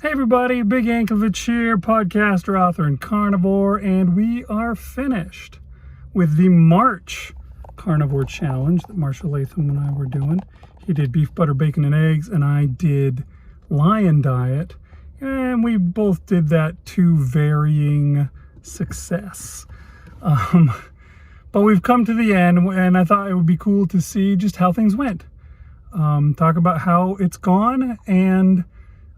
Hey everybody, Big Anklevich here, podcaster, author, and carnivore, and we are finished with the March carnivore challenge that Marshall Latham and I were doing. He did beef, butter, bacon, and eggs, and I did lion diet, and we both did that to varying success. But we've come to the end, and I thought it would be cool to see just how things went. Talk about how it's gone, and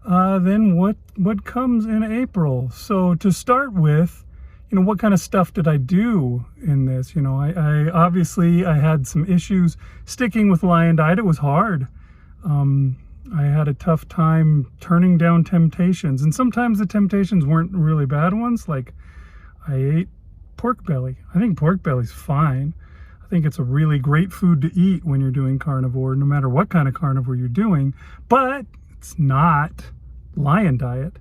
then what comes in April. So to start with, what kind of stuff did I do in this? I obviously I had some issues sticking with lion diet. It was hard. I had a tough time turning down temptations, and sometimes the temptations weren't really bad ones. Like I ate pork belly. I think pork belly's fine. I think it's a really great food to eat when you're doing carnivore, no matter what kind of carnivore you're doing, but it's not lion diet,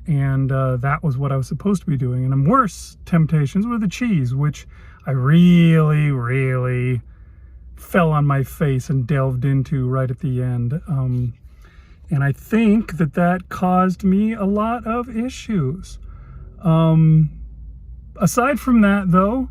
and that was what I was supposed to be doing. And worse temptations were the cheese, which I really fell on my face and delved into right at the end, and I think that caused me a lot of issues. Aside from that, though,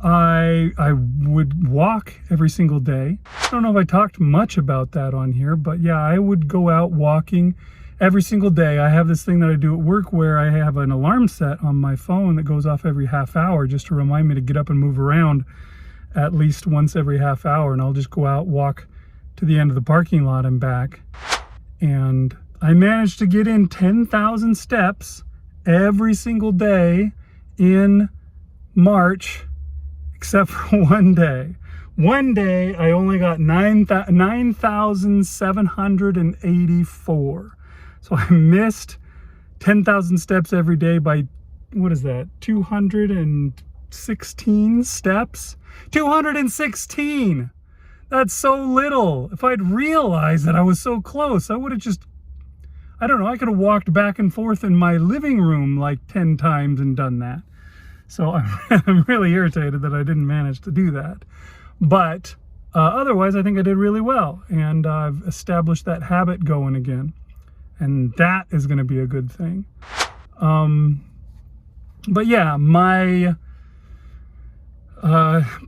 I would walk every single day. I don't know if I talked much about that on here, but yeah, I would go out walking every single day. I have this thing that I do at work where I have an alarm set on my phone that goes off every half hour just to remind me to get up and move around at least once every half hour, and I'll just go out, walk to the end of the parking lot and back. And I managed to get in 10,000 steps every single day in March, except for one day. One day I only got 9,784. So I missed 10,000 steps every day by, what is that, 216 steps? 216! That's so little. If I'd realized that I was so close, I would have just, I don't know, I could have walked back and forth in my living room like 10 times and done that. So I'm really irritated that I didn't manage to do that. But otherwise, I think I did really well. And I've established that habit going again. And that is going to be a good thing. But yeah, my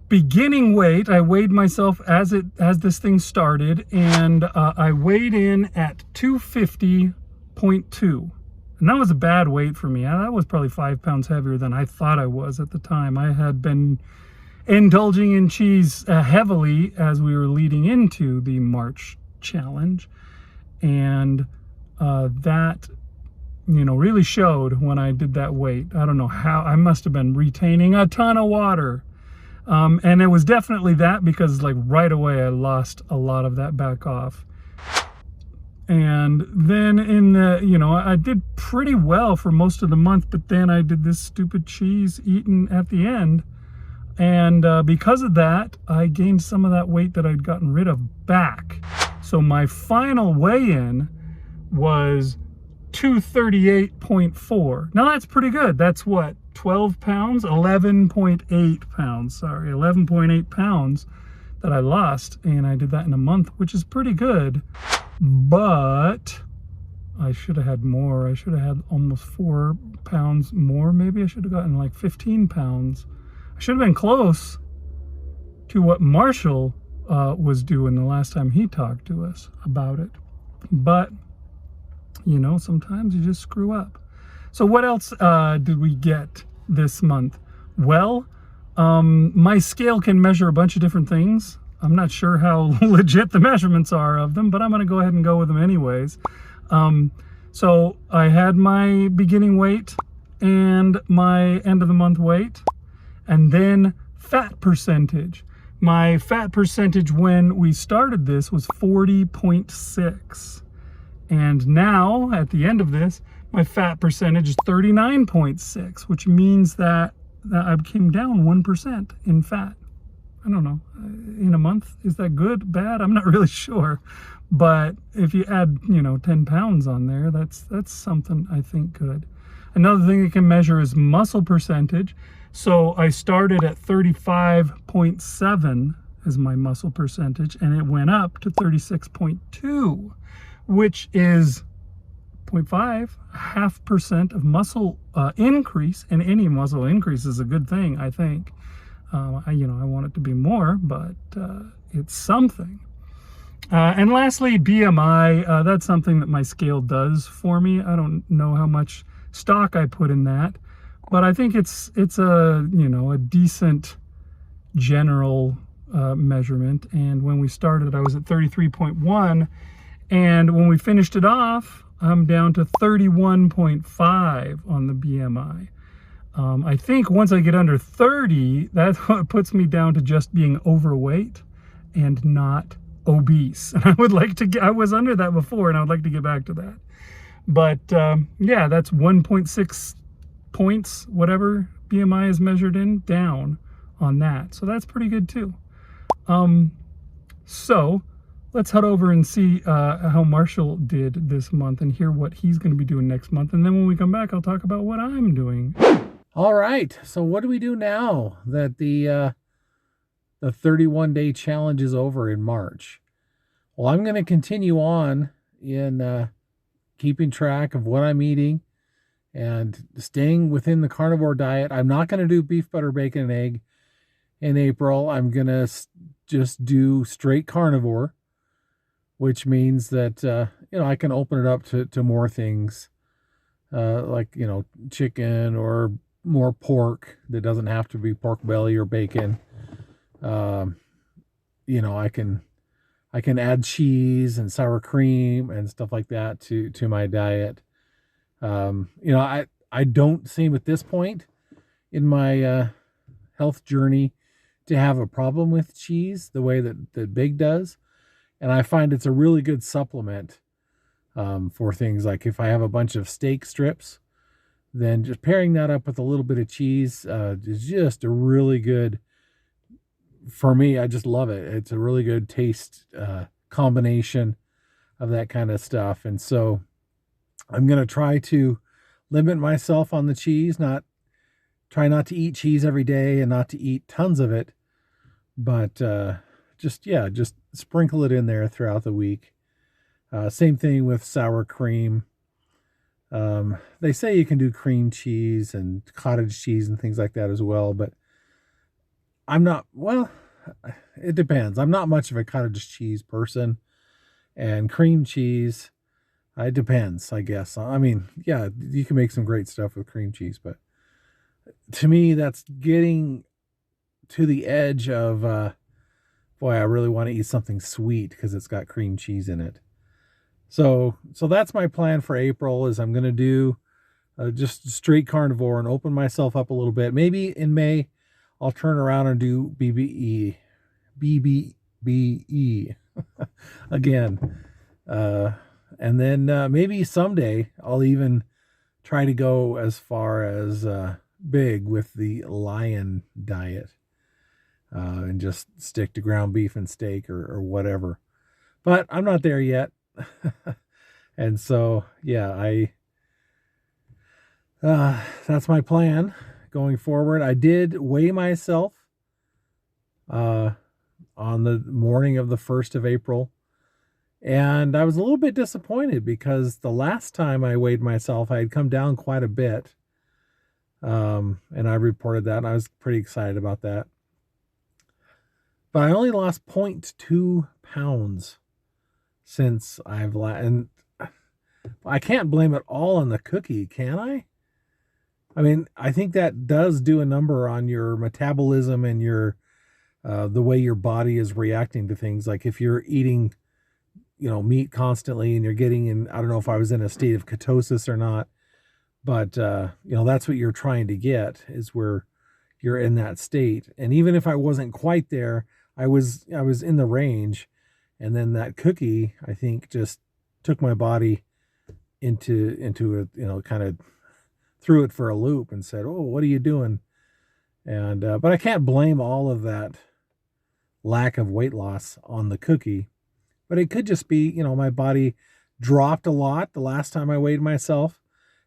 beginning weight, I weighed myself as this thing started, and I weighed in at 250.2. And that was a bad weight for me. That was probably 5 pounds heavier than I thought I was at the time. I had been indulging in cheese heavily as we were leading into the March challenge. And that, really showed when I did that weight. I don't know how. I must have been retaining a ton of water. And it was definitely that, because like right away I lost a lot of that back off. And then in the, I did pretty well for most of the month, but then I did this stupid cheese eating at the end. And because of that, I gained some of that weight that I'd gotten rid of back. So my final weigh-in was 238.4. Now that's pretty good. That's what, 12 pounds? 11.8 pounds, sorry, 11.8 pounds that I lost. And I did that in a month, which is pretty good. But I should have had more. I should have had almost 4 pounds more. Maybe I should have gotten like 15 pounds. I should have been close to what Marshall was doing the last time he talked to us about it. But, sometimes you just screw up. So what else did we get this month? Well, my scale can measure a bunch of different things. I'm not sure how legit the measurements are of them, but I'm going to go ahead and go with them anyways. So I had my beginning weight and my end of the month weight, and then fat percentage. My fat percentage when we started this was 40.6. And now, at the end of this, my fat percentage is 39.6, which means that I came down 1% in fat. I don't know, in a month. Is that good, bad? I'm not really sure. But if you add, 10 pounds on there, that's something I think good. Another thing it can measure is muscle percentage. So I started at 35.7 as my muscle percentage, and it went up to 36.2, which is 8.5, 0.5% of muscle increase, and any muscle increase is a good thing, I think. I want it to be more, but it's something. And lastly, BMI. That's something that my scale does for me. I don't know how much stock I put in that, but I think it's a decent general measurement. And when we started, I was at 33.1, and when we finished it off, I'm down to 31.5 on the BMI. I think once I get under 30, that's what puts me down to just being overweight and not obese. And I was under that before, and I would like to get back to that. But yeah, that's 1.6 points, whatever BMI is measured in, down on that. So that's pretty good too. So let's head over and see how Marshall did this month and hear what he's going to be doing next month. And then when we come back, I'll talk about what I'm doing. All right. So what do we do now that the 31-day challenge is over in March? Well, I'm going to continue on in keeping track of what I'm eating and staying within the carnivore diet. I'm not going to do beef, butter, bacon, and egg in April. I'm going to just do straight carnivore, which means that, I can open it up to more things, like, chicken or more pork that doesn't have to be pork belly or bacon. I can add cheese and sour cream and stuff like that to my diet. I don't seem at this point in my health journey to have a problem with cheese the way that Big does. And I find it's a really good supplement for things like if I have a bunch of steak strips, then just pairing that up with a little bit of cheese is just a really good, for me, I just love it. It's a really good taste combination of that kind of stuff. And so I'm going to try to limit myself on the cheese, try not to eat cheese every day and not to eat tons of it, but just sprinkle it in there throughout the week. Same thing with sour cream. They say you can do cream cheese and cottage cheese and things like that as well, but it depends. I'm not much of a cottage cheese person, and cream cheese, it depends, I guess. I mean, yeah, you can make some great stuff with cream cheese, but to me, that's getting to the edge of, I really want to eat something sweet because it's got cream cheese in it. So that's my plan for April, is I'm going to do just straight carnivore and open myself up a little bit. Maybe in May, I'll turn around and do BBBE again. And then maybe someday I'll even try to go as far as Big with the lion diet and just stick to ground beef and steak or whatever. But I'm not there yet. And so, yeah, that's my plan going forward. I did weigh myself on the morning of the 1st of April, and I was a little bit disappointed because the last time I weighed myself, I had come down quite a bit, and I reported that, and I was pretty excited about that. But I only lost 0.2 pounds since and I can't blame it all on the cookie, can I? I mean, I think that does do a number on your metabolism and your the way your body is reacting to things. Like if you're eating, meat constantly and you're getting in, I don't know if I was in a state of ketosis or not, but that's what you're trying to get, is where you're in that state. And even if I wasn't quite there, I was in the range. And then that cookie, I think, just took my body into a, kind of threw it for a loop and said, "Oh, what are you doing?" And but I can't blame all of that lack of weight loss on the cookie. But it could just be, my body dropped a lot the last time I weighed myself.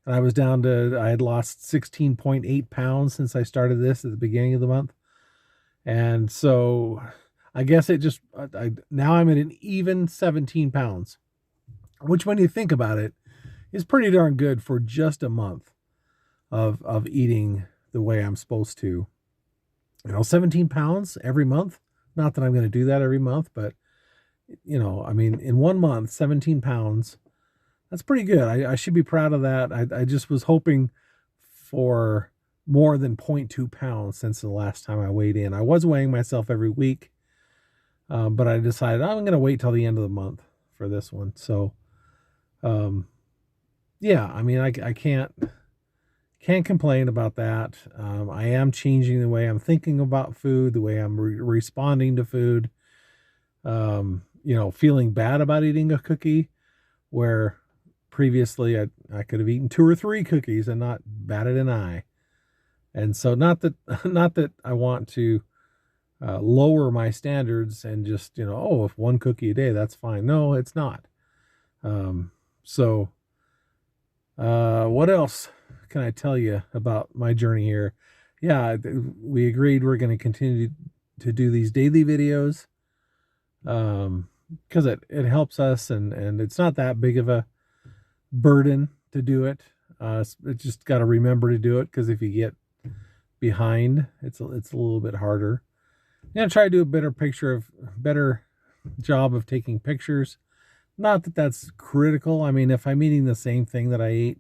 And I had lost 16.8 pounds since I started this at the beginning of the month. And so I guess now I'm at an even 17 pounds, which when you think about it, is pretty darn good for just a month of eating the way I'm supposed to. 17 pounds every month. Not that I'm going to do that every month, but I mean, in 1 month, 17 pounds, that's pretty good. I should be proud of that. I just was hoping for more than 0.2 pounds since the last time I weighed in. I was weighing myself every week, but I decided I'm going to wait till the end of the month for this one. So, yeah, I mean, I can't complain about that. I am changing the way I'm thinking about food, the way I'm responding to food. Feeling bad about eating a cookie, where previously I could have eaten 2 or 3 cookies and not batted an eye. And so not that I want to lower my standards and just, if 1 cookie a day, that's fine. No, it's not. What else can I tell you about my journey here? Yeah, we agreed we're going to continue to do these daily videos, because it helps us, and it's not that big of a burden to do it. It's just got to remember to do it, because if you get behind, it's a little bit harder. I'm going to try to do a better job of taking pictures. Not that that's critical. I mean, if I'm eating the same thing that I ate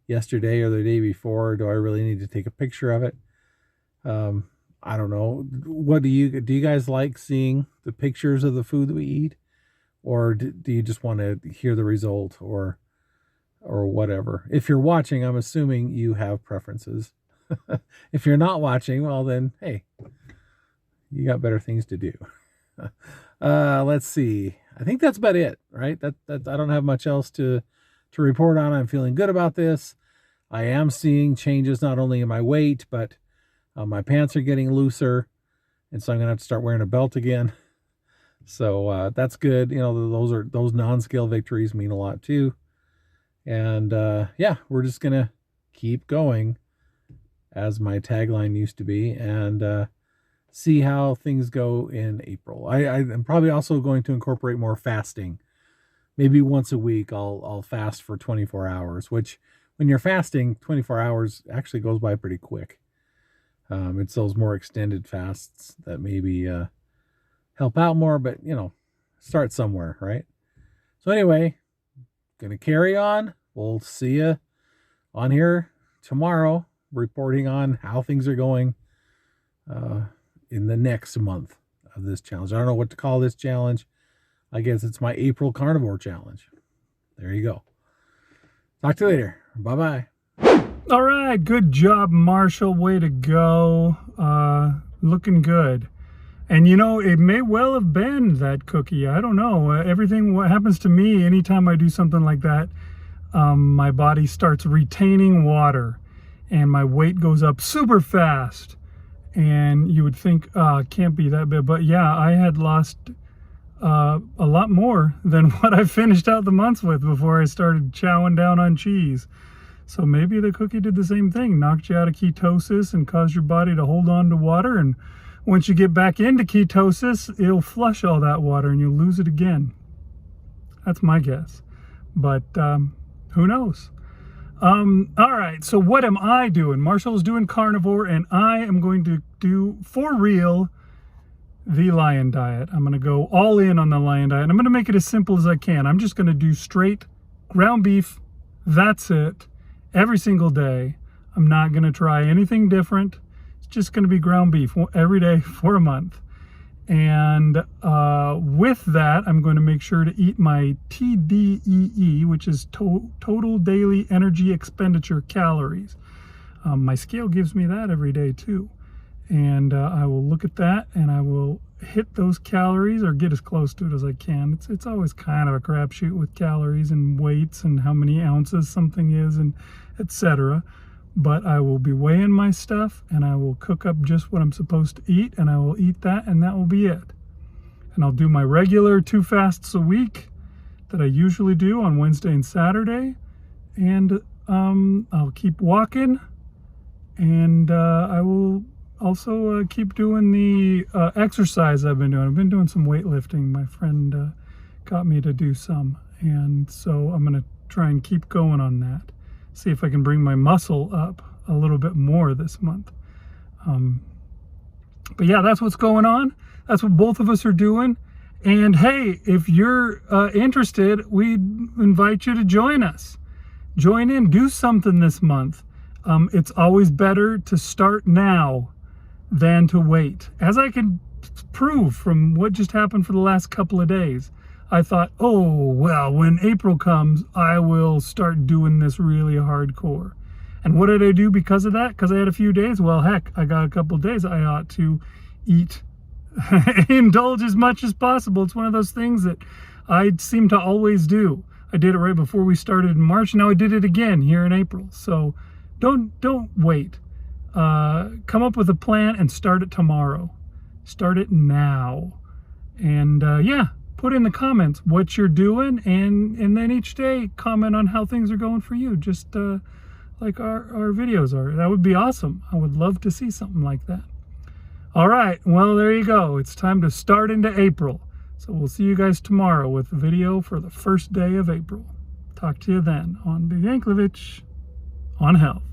yesterday or the day before, do I really need to take a picture of it? I don't know. What do you guys like seeing the pictures of the food that we eat, or do you just want to hear the result or whatever? If you're watching, I'm assuming you have preferences. If you're not watching, well then, hey, you got better things to do. Let's see. I think that's about it, right? That I don't have much else to report on. I'm feeling good about this. I am seeing changes not only in my weight, but my pants are getting looser, and so I'm gonna have to start wearing a belt again. So that's good. Those non-scale victories mean a lot too. And yeah, we're just gonna keep going, as my tagline used to be, and see how things go in April. I'm probably also going to incorporate more fasting. Maybe once a week I'll fast for 24 hours, which when you're fasting, 24 hours actually goes by pretty quick. It's those more extended fasts that maybe help out more, but start somewhere, right? So anyway, gonna carry on. We'll see you on here tomorrow, reporting on how things are going in the next month of this challenge. I don't know what to call this challenge. I guess it's my April carnivore challenge. There you go. Talk to you later. Bye-bye. All right, good job, Marshall. Way to go. Looking good. And it may well have been that cookie. I don't know. What happens to me anytime I do something like that, my body starts retaining water and my weight goes up super fast. And you would think, it can't be that big. But yeah, I had lost a lot more than what I finished out the months with before I started chowing down on cheese. So maybe the cookie did the same thing, knocked you out of ketosis and caused your body to hold on to water. And once you get back into ketosis, it'll flush all that water and you'll lose it again. That's my guess. But who knows? All right, so what am I doing? Marshall's doing carnivore, and I am going to do, for real, the lion diet. I'm going to go all in on the lion diet. I'm going to make it as simple as I can. I'm just going to do straight ground beef. That's it. Every single day. I'm not going to try anything different. It's just going to be ground beef every day for a month. And with that, I'm going to make sure to eat my TDEE, which is total daily energy expenditure calories. My scale gives me that every day too. And I will look at that and I will hit those calories or get as close to it as I can. It's always kind of a crapshoot with calories and weights and how many ounces something is and etc. But I will be weighing my stuff and I will cook up just what I'm supposed to eat, and I will eat that, and that will be it. And I'll do my regular 2 fasts a week that I usually do on Wednesday and Saturday. And I'll keep walking, and I will also keep doing the exercise I've been doing. I've been doing some weightlifting. My friend got me to do some, and so I'm going to try and keep going on that. See if I can bring my muscle up a little bit more this month. But yeah, that's what's going on. That's what both of us are doing. And hey, if you're interested, we invite you to join us. Join in, do something this month. It's always better to start now than to wait. As I can prove from what just happened for the last couple of days, I thought, oh, well, when April comes, I will start doing this really hardcore. And what did I do because of that? Because I had a few days. Well, heck, I got a couple of days. I ought to eat, indulge as much as possible. It's one of those things that I seem to always do. I did it right before we started in March. Now I did it again here in April. So don't wait. Come up with a plan and start it tomorrow. Start it now. And yeah, put in the comments what you're doing, and then each day comment on how things are going for you, just like our videos are. That would be awesome. I would love to see something like that. All right, well, there you go. It's time to start into April. So we'll see you guys tomorrow with a video for the first day of April. Talk to you then on BBBE on health.